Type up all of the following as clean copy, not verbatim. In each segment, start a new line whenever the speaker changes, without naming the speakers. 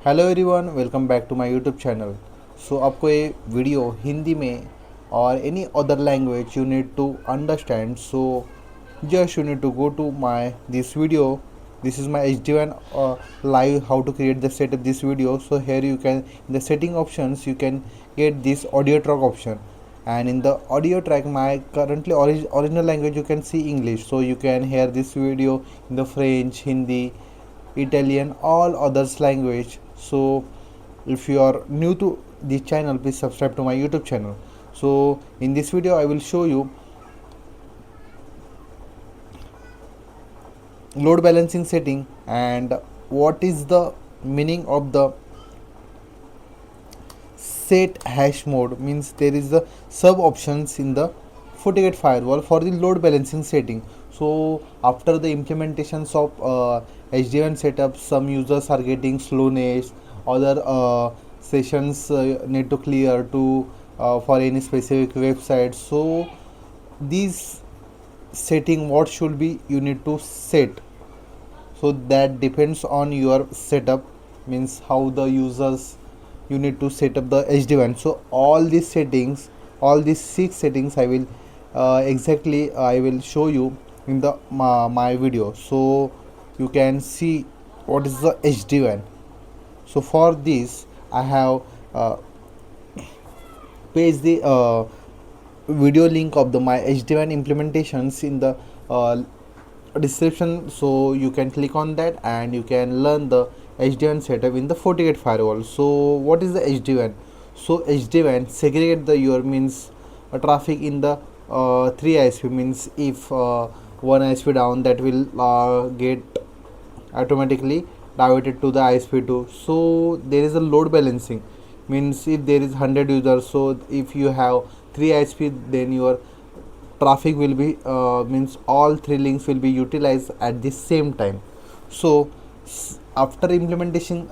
Hello everyone, welcome back to my YouTube channel. So आपको ये video Hindi में और any other language you need to understand, so just you need to go to my this video. This is my HD1 live how to create the setup this video. So here you can, in the setting options, you can get this audio track option, and in the audio track my currently original language you can see English, so you can hear this video in the French, Hindi, Italian, all others language. So if you are new to this channel, please subscribe to my YouTube channel. So in this video I will show you load balancing setting and what is the meaning of the set hash mode. Means there is the sub options in the FortiGate firewall for the load balancing setting. So after the implementations of SD-WAN setup, some users are getting slowness, other sessions need to clear to for any specific website. So these setting what should be you need to set, so that depends on your setup, means how the users you need to set up the SD-WAN. So all these settings, all these 6 settings I will exactly I will show you in the my video, so you can see what is the SD-WAN. So for this I have paste the video link of the my SD-WAN implementations in the description, so you can click on that and you can learn the SD-WAN setup in the FortiGate firewall. So what is the SD-WAN? So SD-WAN segregate the your means traffic in the 3 ISP, means if one ISP down, that will get automatically diverted to the ISP2. So there is a load balancing, means if there is 100 users, so if you have 3 ISP, then your traffic will be means all 3 links will be utilized at the same time. So after implementing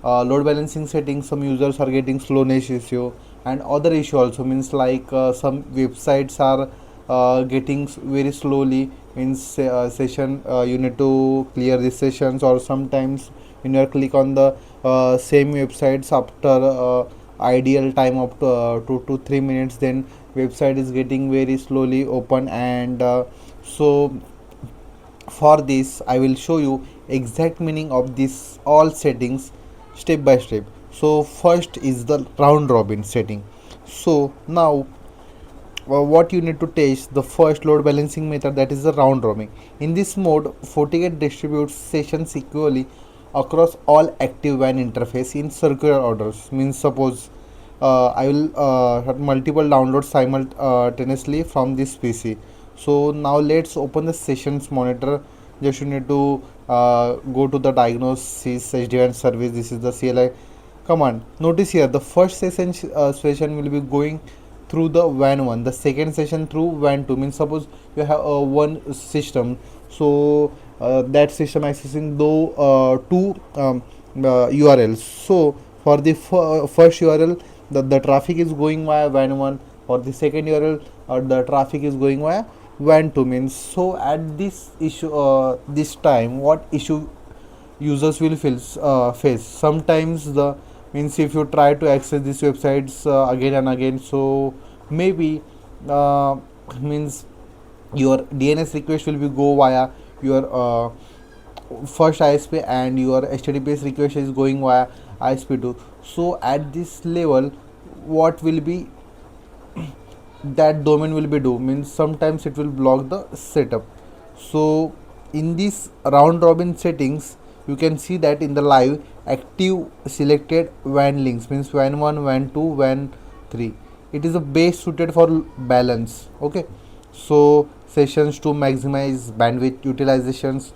load balancing settings, some users are getting slowness issue and other issue also, means like some websites are getting very slowly, means session you need to clear these sessions, or sometimes when you click on the same websites after ideal time of 2 to 3 minutes, then website is getting very slowly open. And so for this I will show you exact meaning of this all settings step by step. So first is the round robin setting. So now what you need to test the first load balancing method, that is the round robin. In this mode, FortiGate distributes sessions equally across all active WAN interface in circular orders. Means suppose I will have multiple downloads simultaneously from this PC. So now let's open the sessions monitor. Just you need to go to the Diagnose SD-WAN service. This is the CLI command. Notice here the first session will be going through the WAN 1, the second session through WAN 2. Means suppose you have one system, so that system accessing though two URLs. So for the first URL, the traffic is going via WAN 1. For the second URL, the traffic is going via WAN 2. Means so at this issue this time what issue users will face. Sometimes the means if you try to access these websites again and again, so maybe means your DNS request will be go via your first ISP and your HTTPS request is going via ISP2. So at this level what will be that domain will be do, means sometimes it will block the setup. So in this round robin settings you can see that in the live active selected WAN links, means WAN 1, WAN 2, WAN 3, it is a base suited for balance. Okay, so sessions to maximize bandwidth utilizations.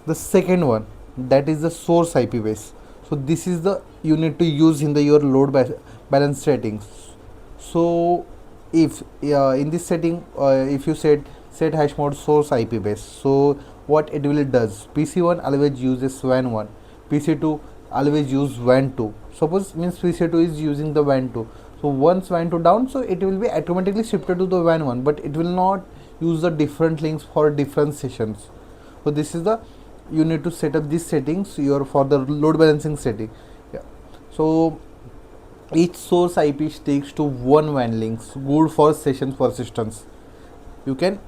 The second one, that is the source IP base. So this is the you need to use in the your load balance settings. So if in this setting if you set hash mode source IP base, so what it will does, PC1 always uses WAN 1, PC2 always use WAN 2. Suppose means PC2 is using the WAN 2, so once WAN 2 down, so it will be automatically shifted to the WAN 1, but it will not use the different links for different sessions. So this is the you need to set up these settings your for the load balancing setting. Yeah. So each source IP sticks to one WAN links, good for session persistence. You can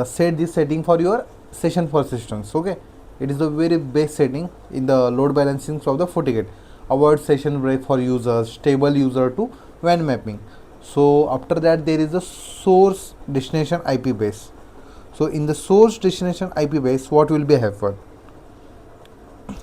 set this setting for your session persistence. Okay, it is the very best setting in the load balancing of the FortiGate. Avoid session break for users, stable user to WAN mapping. So after that there is a source destination IP base. So in the source destination IP base, what will be happen?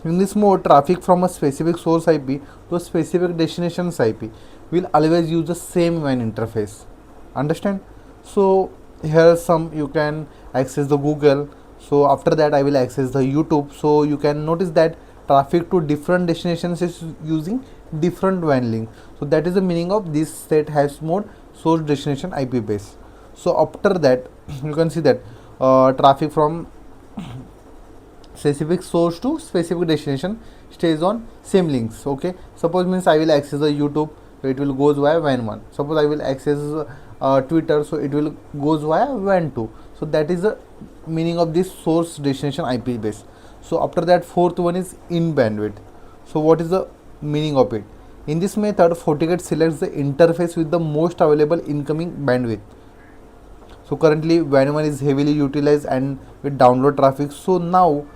In this mode, traffic from a specific source IP to a specific destination's IP will always use the same WAN interface. Understand? So here some you can access the Google. So after that I will access the YouTube. So you can notice that traffic to different destinations is using different WAN link. So that is the meaning of this set hash mode source destination IP base. So after that you can see that traffic from specific source to specific destination stays on same links. Okay, suppose means I will access the YouTube, so it will goes via WAN 1. Suppose I will access Twitter, so it will goes via WAN 2. So that is the meaning of this source destination IP base. So after that fourth one is in bandwidth. So what is the meaning of it? In this method, FortiGate selects the interface with the most available incoming bandwidth. So currently WAN 1 is heavily utilized and with download traffic. So now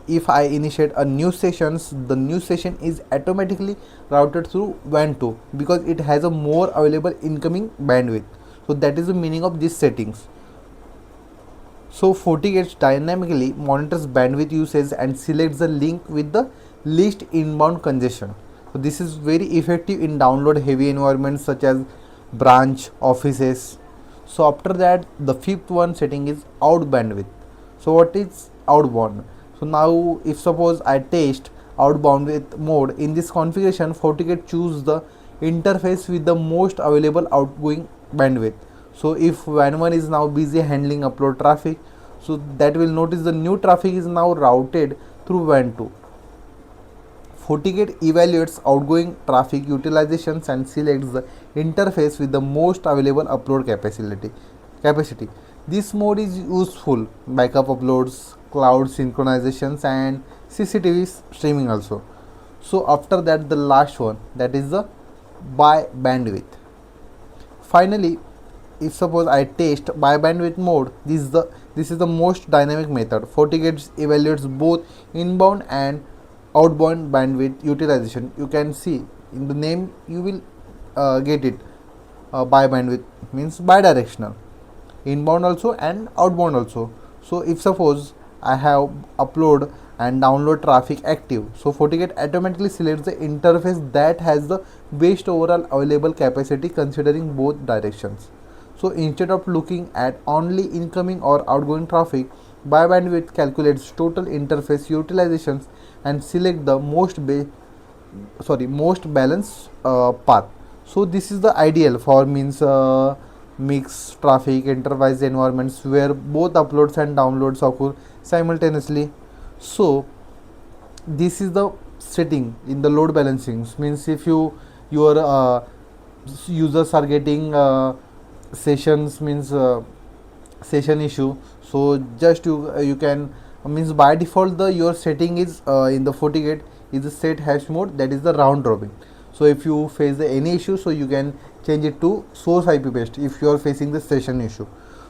if I initiate a new sessions, the new session is automatically routed through WAN 2 because it has a more available incoming bandwidth. So that is the meaning of these settings. So FortiGate dynamically monitors bandwidth usage and selects the link with the least inbound congestion. So this is very effective in download heavy environments such as branch offices. So after that the fifth one setting is out bandwidth. So what is outbound? So now if suppose I test outbound with mode, in this configuration FortiGate choose the interface with the most available outgoing bandwidth. So if WAN 1 is now busy handling upload traffic, so that will notice the new traffic is now routed through WAN 2. FortiGate evaluates outgoing traffic utilizations and selects the interface with the most available upload capacity. This mode is useful backup uploads, cloud synchronizations and CCTV streaming also. So after that the last one, that is the by bandwidth. Finally, if suppose I test by bandwidth mode, this is the most dynamic method. FortiGate evaluates both inbound and outbound bandwidth utilization. You can see in the name you will get it. By bandwidth means bi-directional, inbound also and outbound also. So if suppose I have upload and download traffic active, so FortiGate automatically selects the interface that has the best overall available capacity considering both directions. So instead of looking at only incoming or outgoing traffic, by bandwidth calculates total interface utilizations and select the most balanced path. So this is the ideal for means mixed traffic enterprise environments where both uploads and downloads occur simultaneously. So this is the setting in the load balancing. Means if your users are getting sessions means session issue, so just you can means by default the your setting is in the FortiGate is the set hash mode, that is the round robin. So if you face any issue, so you can change it to source IP based if you are facing the session issue.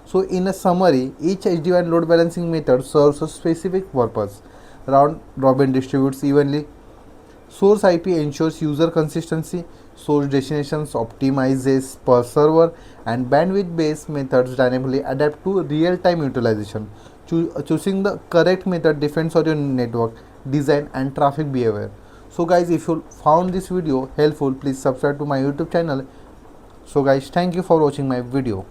So in a summary, each SD-WAN load balancing method serves a specific purpose. Round robin distributes evenly, source IP ensures user consistency, source destinations optimizes per server, and bandwidth based methods dynamically adapt to real time utilization. Choosing the correct method depends on your network design and traffic behavior. So guys, if you found this video helpful, please subscribe to my YouTube channel. So guys, thank you for watching my video.